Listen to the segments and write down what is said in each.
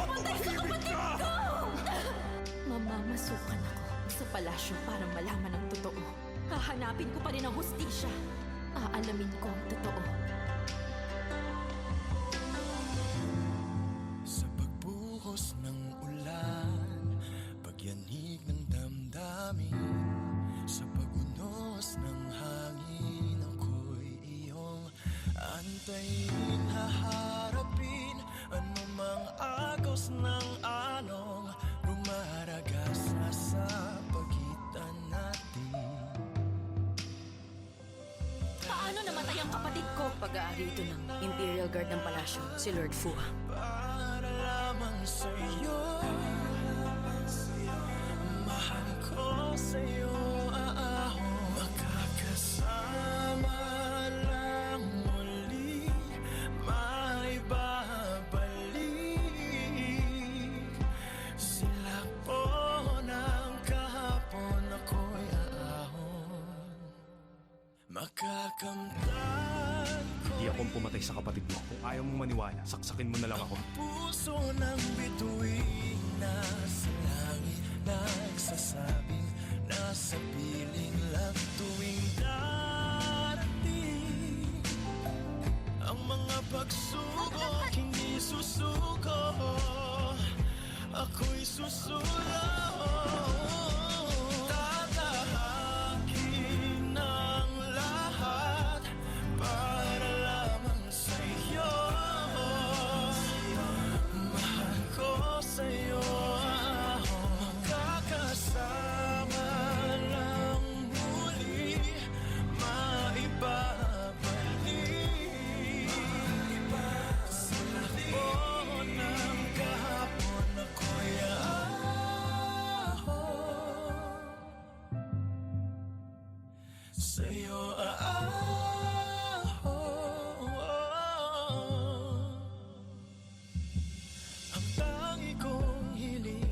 pumatay sa kapatid ko! Mamamasukan ako sa palasyo para malaman ang totoo. Hahanapin ko pa rin ang hustisya. Aalamin ko ang totoo. Sa pagbuhos ng ulan, pagyanig ng damdamin, sa pagunos ng hangin, ako'y iyong antayin, haharapin anumang agos ng along rumaragas na sa pagitan natin. Paano namatay ang kapatid ko? Pag-aari ito ng Imperial Guard ng palasyo, si Lord Fu. Para lamang sa'yo, mahal ko sa'yo, makakasama lang muli, maibabalik. Sila po ng kahapon, ako'y aahon, makakamtan ko. Hindi akong pumatay sa kapatid mo. Kung ayaw mong maniwala, saksakin mo na lang ako. Puso ng bituin, nasa langit, nagsasabing nasa piling lang tuwing darating ang mga pagsubok, hindi susuko, ako'y susulong. Tatahakin ang lahat para lamang sa'yo. Mahal ko sa'yo, makakasama lang muli, maibabalik. Sila po ng kahapon, ako'y aahon, sa'yo aahon. Ang tangi kong hiling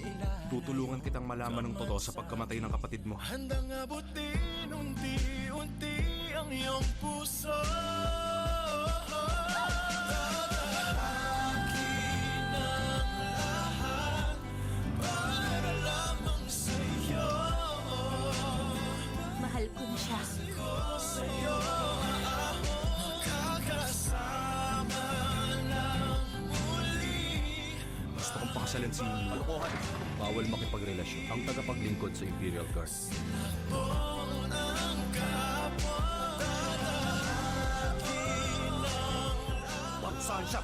ilan, Tutulungan kitang malaman ng totoo sa pagkamatay ng kapatid mo. handang abutin unti-unti ang iyong puso. Tatahakin ang lahat para lamang sa'yo. Mahal ko na siya. Ko sa'yo, makakasama lang muli. Gusto kong pakasalan si... Kalokohan. Bawal makipagrelasyon ang tagapaglingkod sa Imperial Guard. Saan siya?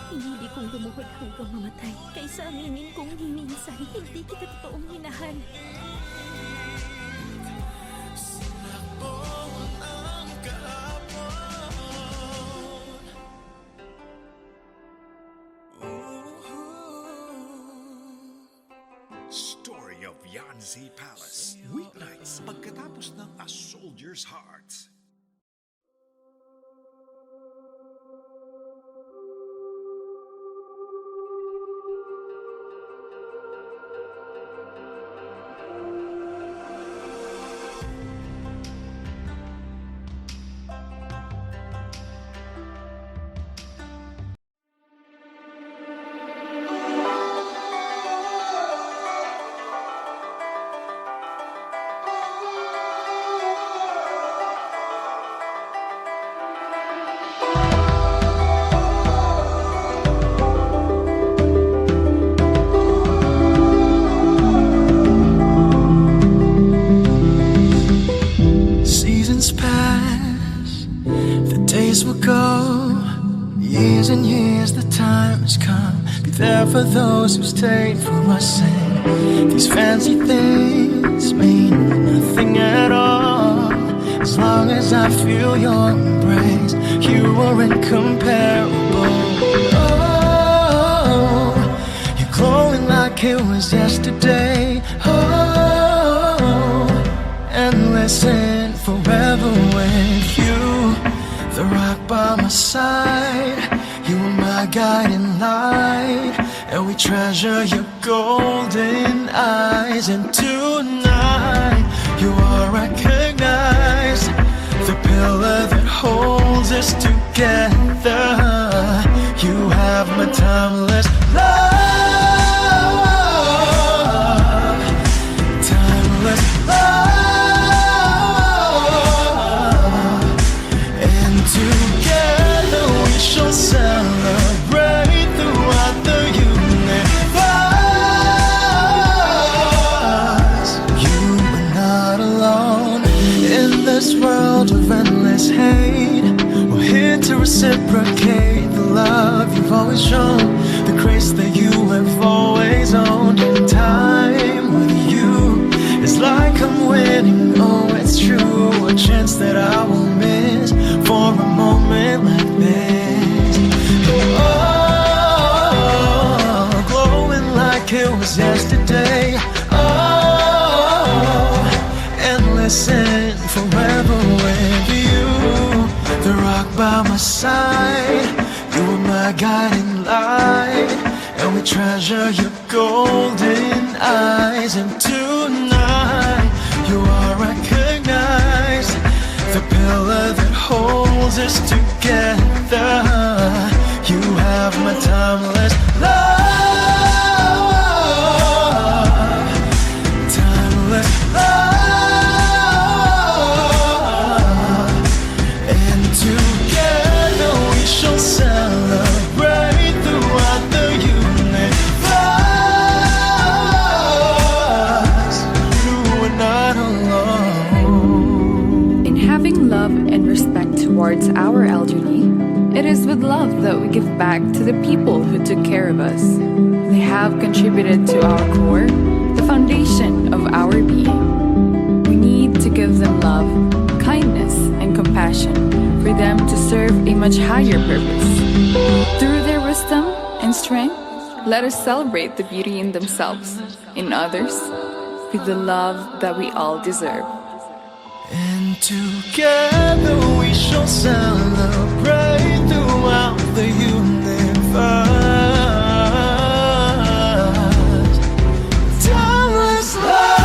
Pinili kong lumuhod hanggang mamatay kaysa aminin kong minsan hindi kita totoong minahal. Story of Yanzi Palace. Weeknights pagkatapos ng A Soldier's Heart. Seasons pass, the days will go. Years and years, the time has come. Be there for those who stayed for us. And these fancy things mean nothing at all. As long as I feel your embrace, you are incomparable. Oh, you're glowing like it was yesterday. Oh, and listen, forever with you, the rock by my side. You are my guiding light, and we treasure your golden eyes. And tonight pillar that holds us together. You have my timeless love, timeless love, and together we shall celebrate throughout the universe. You are not alone in this world of endless hate. We're here to reciprocate the love you've always shown, the grace that you have always owned. Time with you is like I'm winning, oh it's true, a chance that I won't miss for a moment like this. Oh, glowing like it was yesterday. Oh, endless and forever with you. The rock by my side, you are my guiding light, and we treasure your golden eyes. And tonight you are recognized, the pillar that holds us together. You have my timeless love, timeless love, and together we shall celebrate throughout the universe. You are not alone. In having love and respect towards our elderly, it is with love that we give back to the people who took care of us. They have contributed to our core, the foundation of our being. We need to give them love, kindness, and compassion for them to serve a much higher purpose. Through their wisdom and strength, let us celebrate the beauty in themselves, in others, with the love that we all deserve. And together we shall celebrate throughout the universe. Timeless love,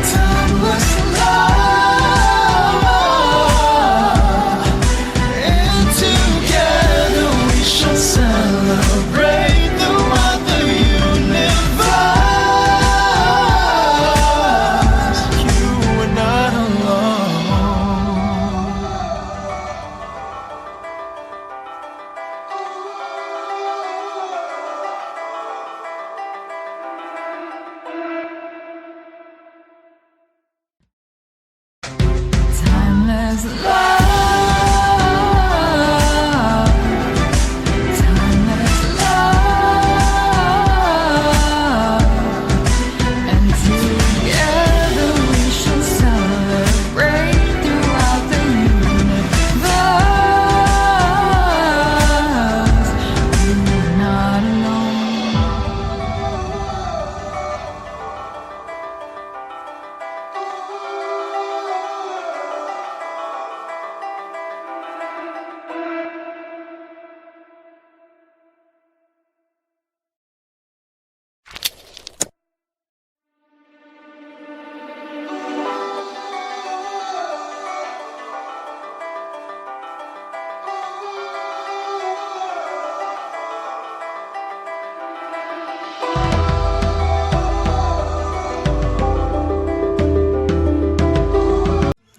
timeless love, and together we shall celebrate throughout the universe. You are not alone. Timeless love, timeless love, and together we shall celebrate throughout the universe. You're not alone.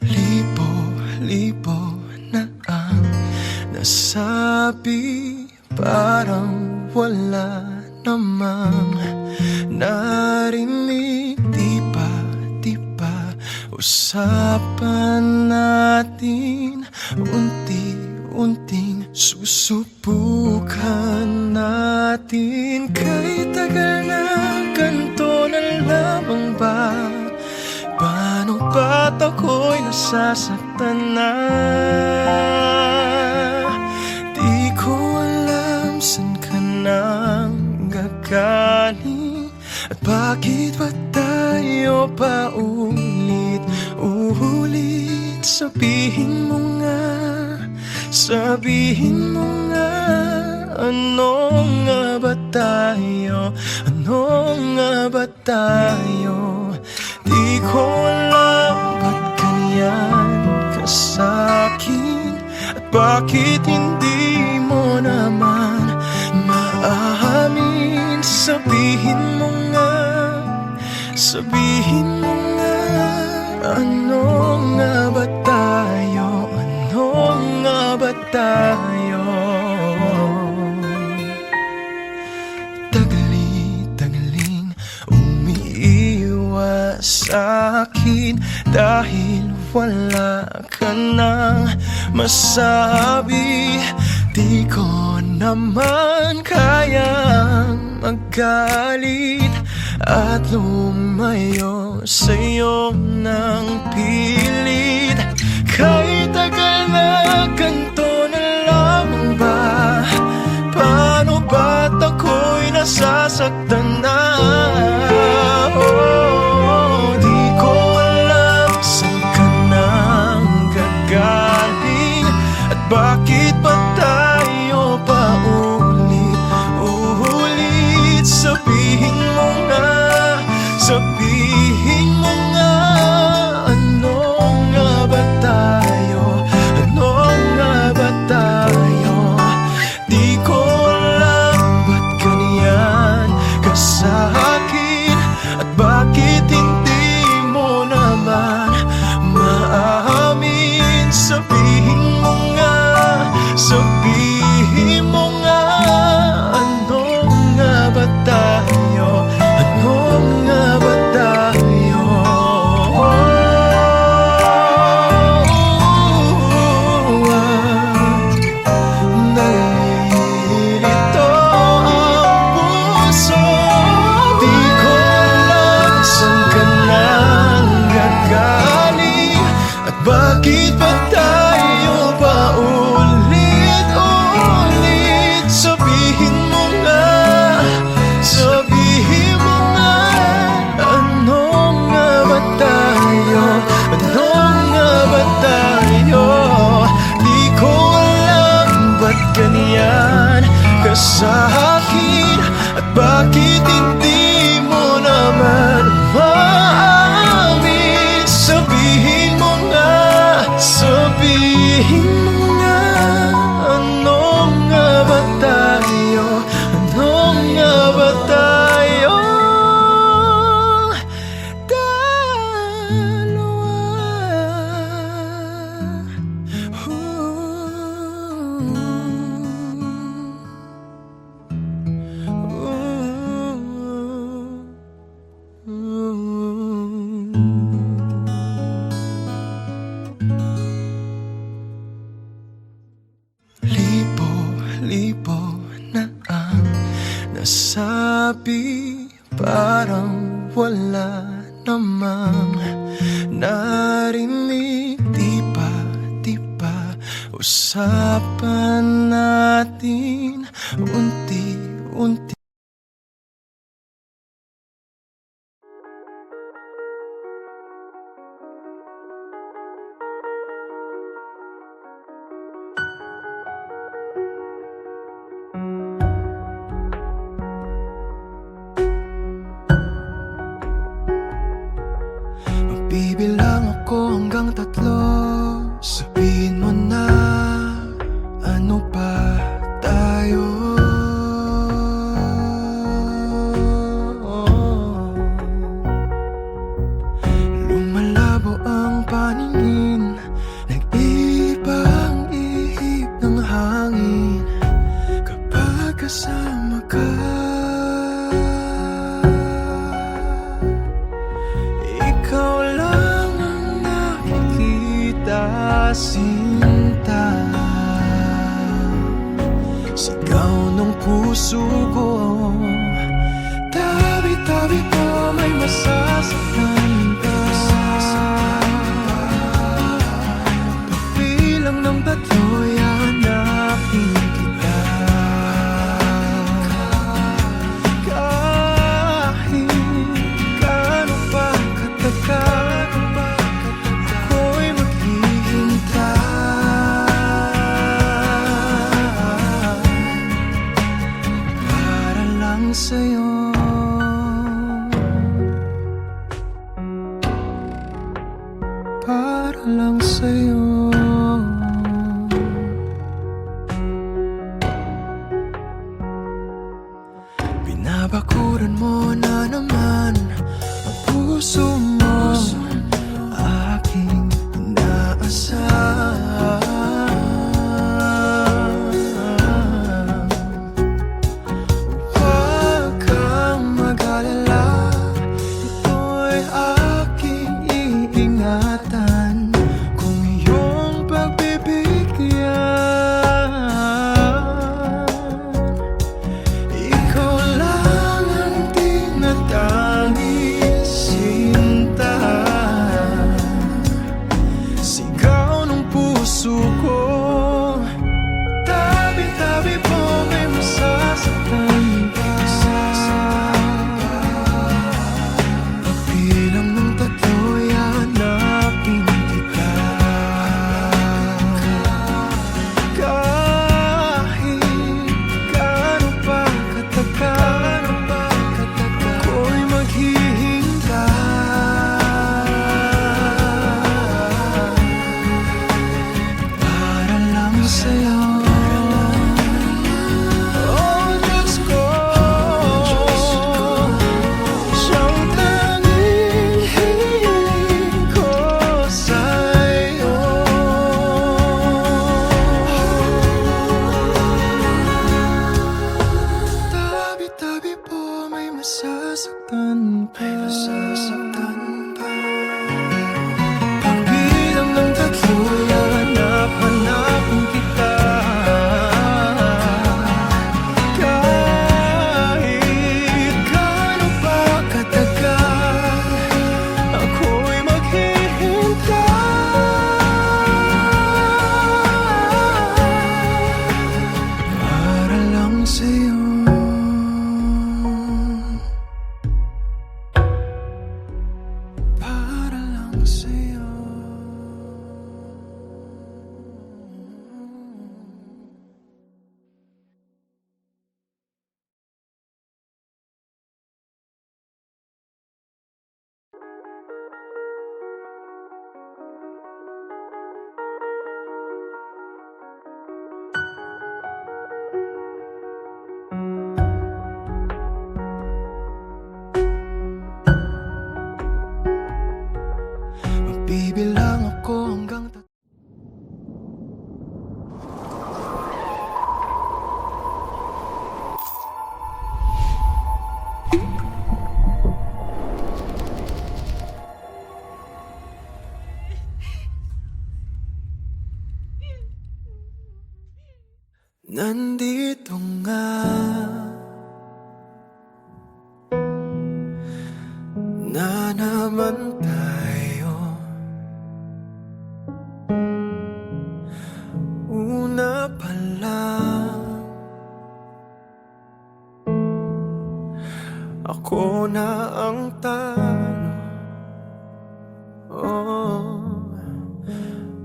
Libo-libo na ang nasabi, parang wala namang narinig. Di ba usapan natin, unti-unting susubukan natin. Kay tagal na ganito na lamang ba? Paano ba't ako'y nasasaktan na? Di ko alam saan ka nang gagaling, at bakit ba tayo paulit-ulit? Sabihin mo nga, ano nga ba tayo? Ano nga ba tayo? Di ko alam bakit hindi mo naman maamin? Sabihin mo nga, sabihin mo nga, ano nga ba tayo? Ano nga ba tayo? Tagali-tagaling umiiwas sa'kin dahil wala ka nang masabi. Di ko naman kayang magalit at lumayo sa'yo ng pilit. Kahit tagal na ganito na lamang ba? Paano ba't ako'y nasasaktan na? Di ko alam saan ka nang gagaling at bakit pa tayo paulit-ulit. Sabihin mo nga, sabihin mo nga, ano nga ba tayo? Ano nga ba tayo? Di ko alam ba't ganyan ka sa'kin at bakit hindi mo naman maamin. Sabihin mo nga, sabihin mo nga, ano nga ba tayo? Ano nga ba tayo? Nalilito ang puso. Di ko alam saan ka nang gagaling at bakit pa tayo paulit-ulit. Sabihin mo nga, sabihin mo nga, ano nga ba tayo? Ano nga ba tayo? Di ko alam ba't ganyan ka sa'kin at bakit hindi mo naman maamin. Sabihin mo nga, sabihin mo nga, ano nga ba tayo? Ano nga ba tayo? Libo na ang nasabi, parang wala namang narinig. Di ba usapan natin unti-unti? Bibilang ako hanggang 3. Sabihin mo na, ano pa tayo? Lumalabo ang paningin, nag-iba ang ihip ng hangin kapag kasama ka. Ikaw lang ang nakikita, sinta. Sigaw ng puso ko, tabi-tabi ko may masasaktan ka. Pagbilang ng 3, hanapin kita. Kahit gaano pa katagal, ako'y maghihintay para lang sa'yo. Para lang sa'yo. Nandito nga na naman tayo. Una pa lang, ako na ang talo.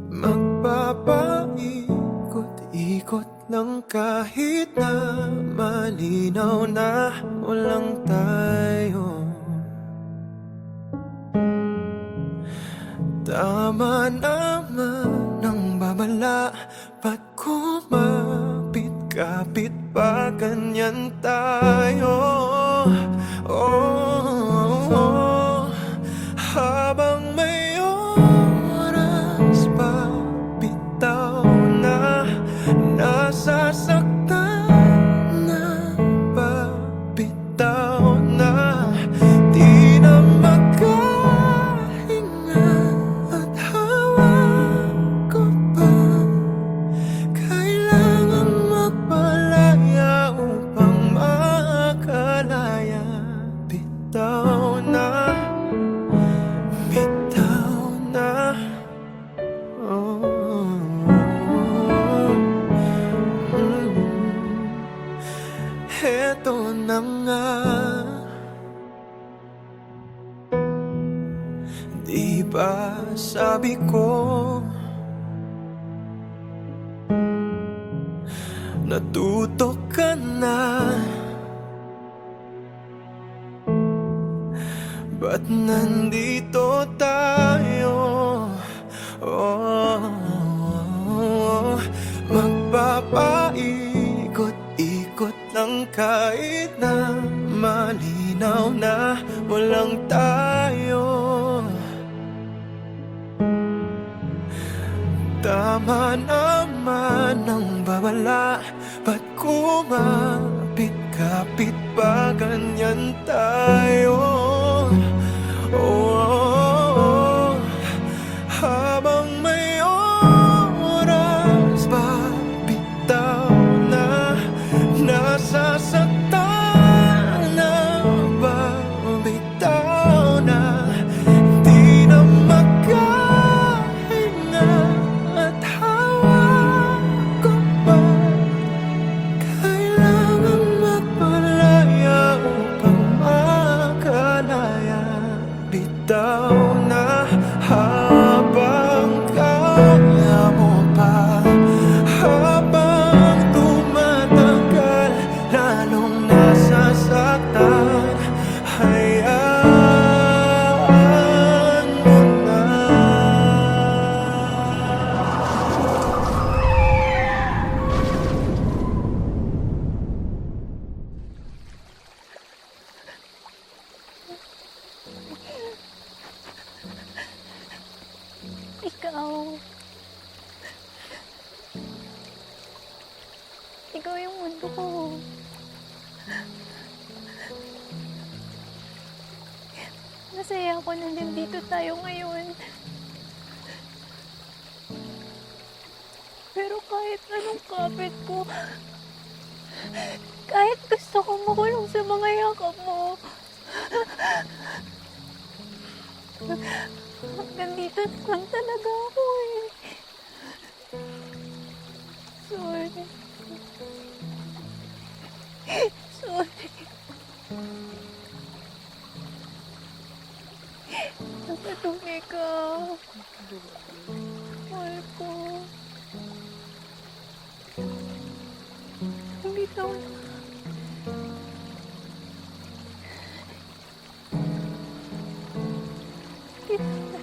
Magpapaikot-ikot lang kahit na malinaw na walang tayo. Tama naman ang babala, ba't kumapit-kapit pa ganyan tayo? Habang may oras pa, bitaw na, nasasaktan na ba, bitaw na, di na makahinga at hawak ko pa. Kailangan magpalaya upang makalaya. Bitaw na, bitaw na. Heto na nga, di ba sabi ko, natuto ka na. Ba't nandito tayo? Magpapaikot-ikot lang kahit na malinaw na walang tayo. Tama naman ang babala, ba't kumapit-kapit pa ganyan tayo? Habang may oras pa, bitaw na, nasasaktan na ba, bitaw na, di na makahinga at hawak ko pa. Kailangan magpalaya upang makalaya. Bitaw na, habang kaya mo pa, habang tumatagal, lalong nasasaktan. Hayaan mo na. Ikaw yung mundo ko. Masaya ako na nandito tayo ngayon. Pero kahit anong kapit ko, kahit gusto kong makulong sa mga yakap mo, nandito lang talaga ako eh. Sorry. Sorry. Nakadumi ka. Mahal ko. Bitaw na. Bitaw na.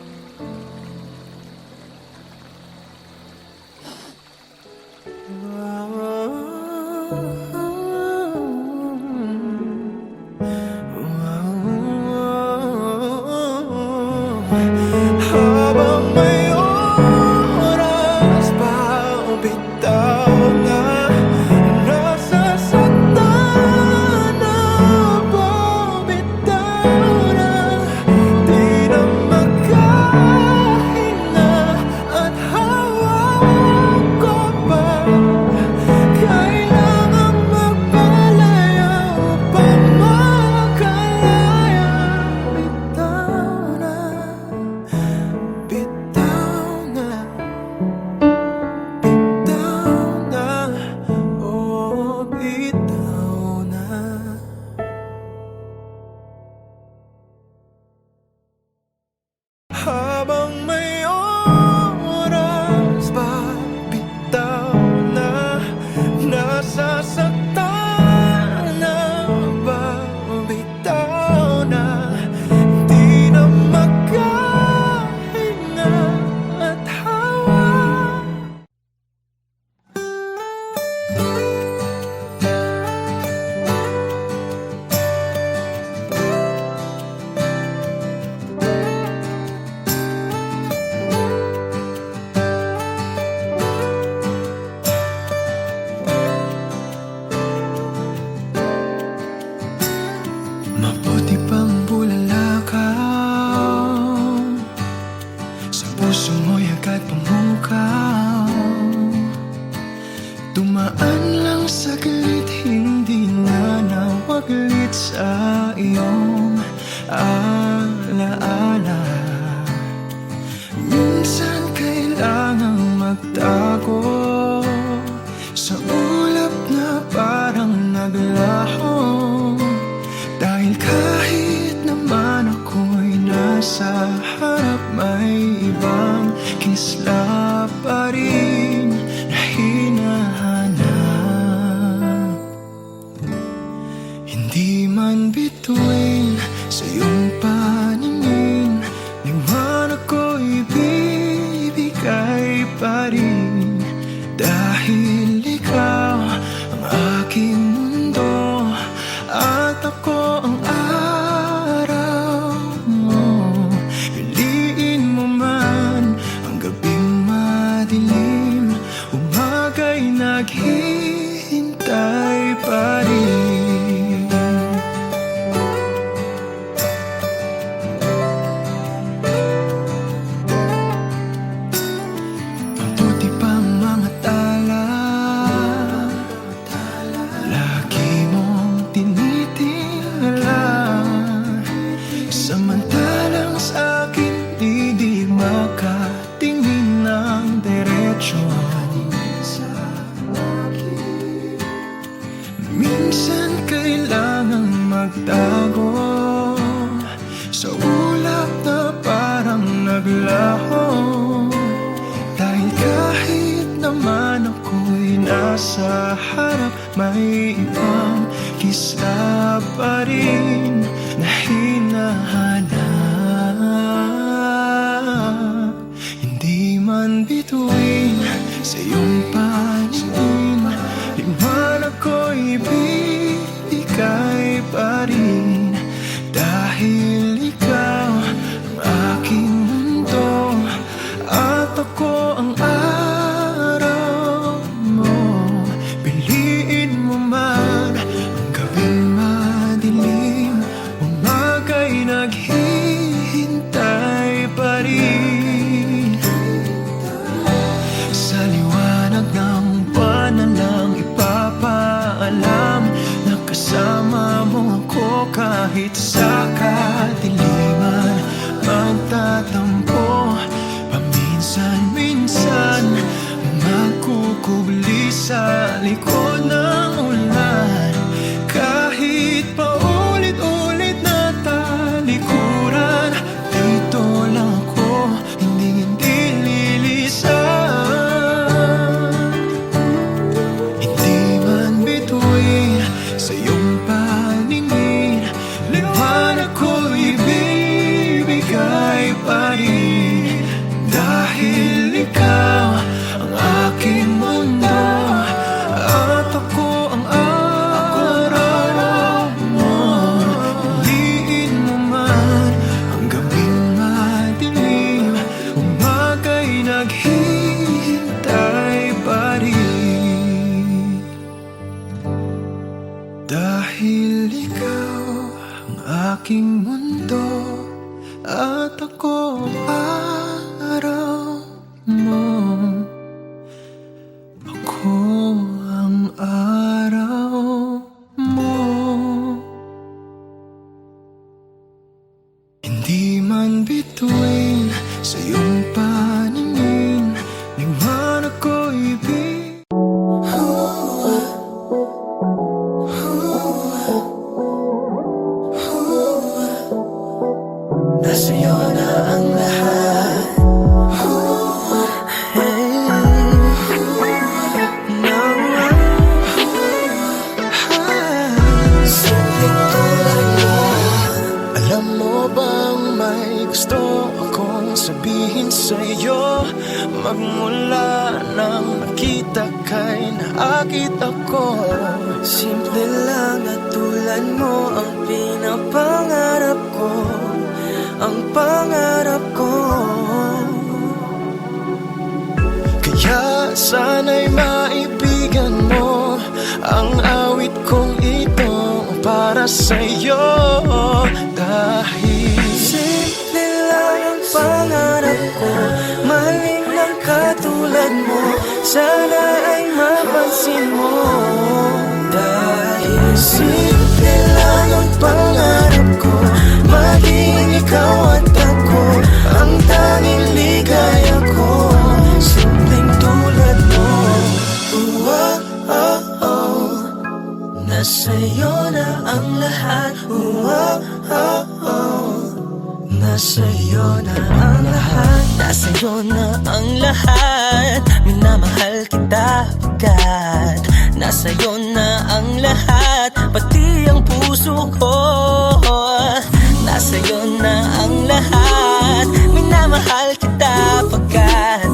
pilit sa iyong alaala. Minsan kailangang magtago sa ulap na parang naglaho. Dahil kahit naman ako'y nasa harap, may ibang kisla pa rin na hinahanap. Hindi man bituin sa iyong paningin, liwanag ko'y bibigay pa rin. Dahil ikaw ang aking mundo at ako ang araw mo. Piliin mo man ang gabing madilim, umaga'y naghihintay pa rin. Mabuti pang mga tala, lagi mong tinitingala. Samantalang sa'kin di makatingin ng diretsyo. Minsan kailangang magtago sa ulap na parang naglaho. Dahil kahit naman ako'y nasa harap, may ibang kisla pa rin na hinahanap. Hindi man bituin sa iyong paningin, liwanag ko'y bibigay pa rin. Dahil ikaw ang aking mundo at ako ang araw mo. Piliin mo man ang gabing madilim, umaga'y naghihintay pa rin. Sa liwanag ng buwan na lang ipapaalam na kasama mo ako kahit sa kadiliman. Magtatampo paminsan-minsan, magkukubli sa likod ng ulan. Kahit paulit-ulit na talikuran, dito lang ako, hindi lilisan. Hindi man bituin sa iyong paningin, liwanag ko'y ibibigay pa rin. Dahil ikaw ang aking mundo at ako ang araw mo. Piliin mo man ang gabing madilim, umaga'y naghihintay pa rin. Dahil ikaw ang aking mundo at ako ang araw mo. Ako ang araw mo. Hindi man bituin sa iyong paningin, liwanag ko'y nasa iyo na ang lahat. Alam mo bang may gusto akong sabihin sa'yo? Magmula nang nakita kay naakit ako. Simple lang at tulad mo ang pinapangarap ko, ang pangarap ko. Kaya sana'y maibigan mo ang awit kong ito para sa'yo. Dahil simple lang ang pangarap ko, maling ng katulad mo, sana ay mapansin mo. Dahil simple Simple lang ang pangarap ko, maging ikaw at ako, ang tanging ligaya ko, simpleng tulad mo. Nasa'yo na ang lahat. Nasa'yo na ang lahat. Nasa'yo na ang lahat. Minamahal kita agad. Nasa'yo na ang lahat, pati ang puso ko. Nasa'yo na ang lahat. Minamahal kita agad.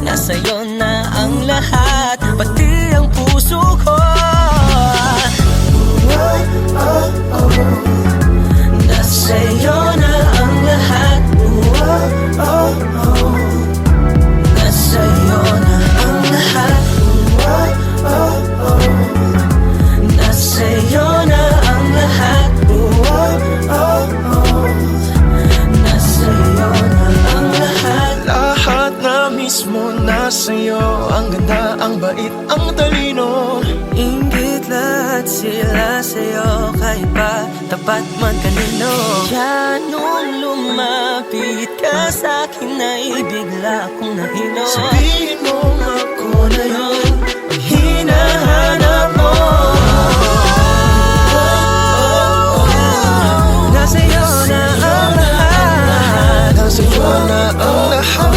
Nasa'yo na ang lahat, pati ang puso ko. Nasa'yo na ang lahat. Nasa'yo na ang lahat. Nasa'yo na ang lahat. Nasa'yo na ang lahat. Lahat na mismo nasa'yo. Ang ganda, ang bait, ang talino. Inggit lahat sila sa'yo. Kahit ba tapat man kanino. Kaya nung lumapit ka sa'kin ay bigla akong nahilo. Sabihin mo ako na yun ang hinahanap mo. Nasa'yo na ang lahat. Nasa'yo na ang lahat.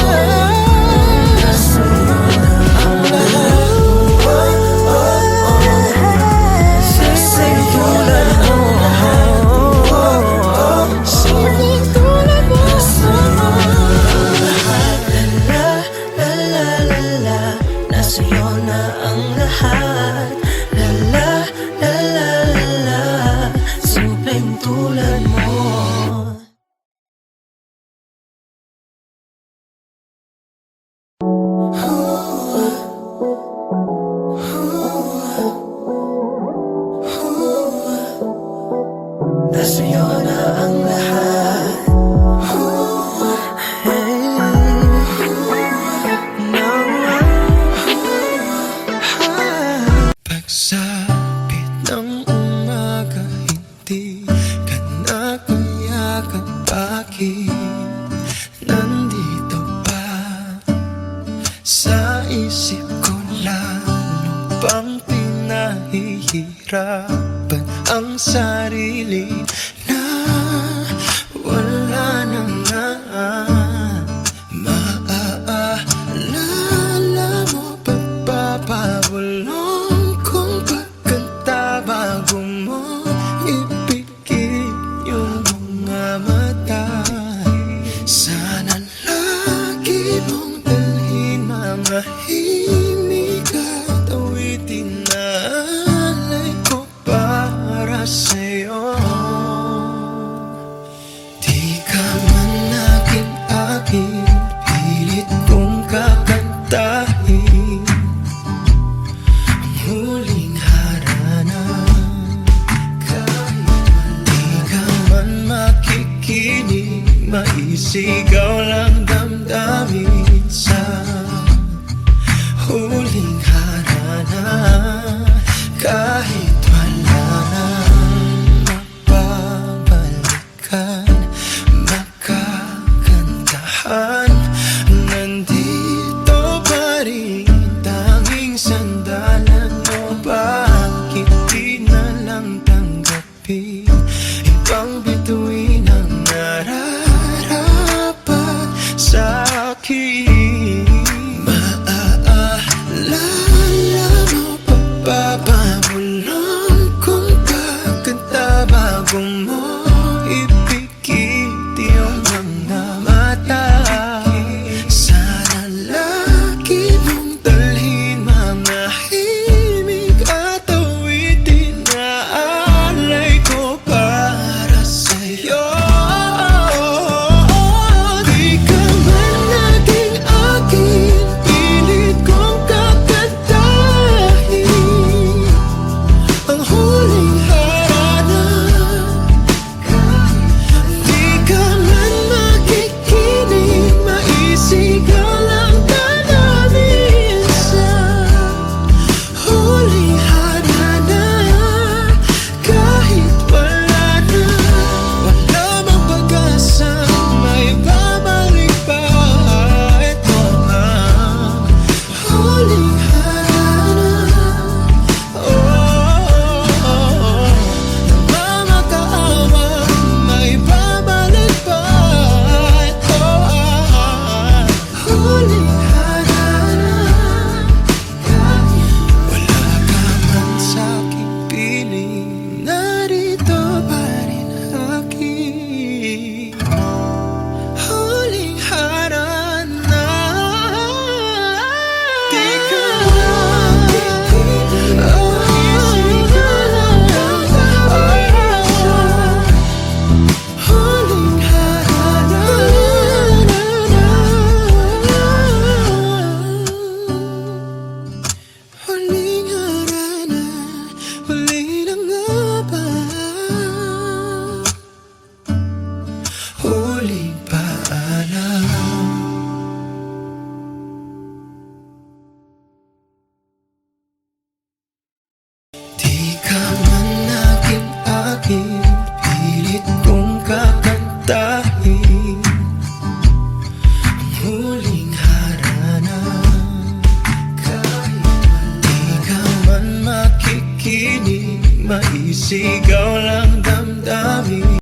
Nasa'yo na ang lahat. La la la la la la, simpleng tulad mo. Nasa'yo na ang lahat. Pagsapit ng umaga, hindi ka na kumayakap. Bakit nandito pa sa isip ko? Lalo pang pinahihirapan ang sarili na wala na nga. Maaalala mo pa ba pabulong kong pagkanta bago mo ipikit yung mga mata? Sana lagi mong dalhin mga himig at awitin na alay ko para sa'yo. Di ka man naging akin, pilit kong kakantahin ang huling harana. Kahit di ka man makikinig, maisigaw lang damdamin sa marinig, maisigaw lang damdamin.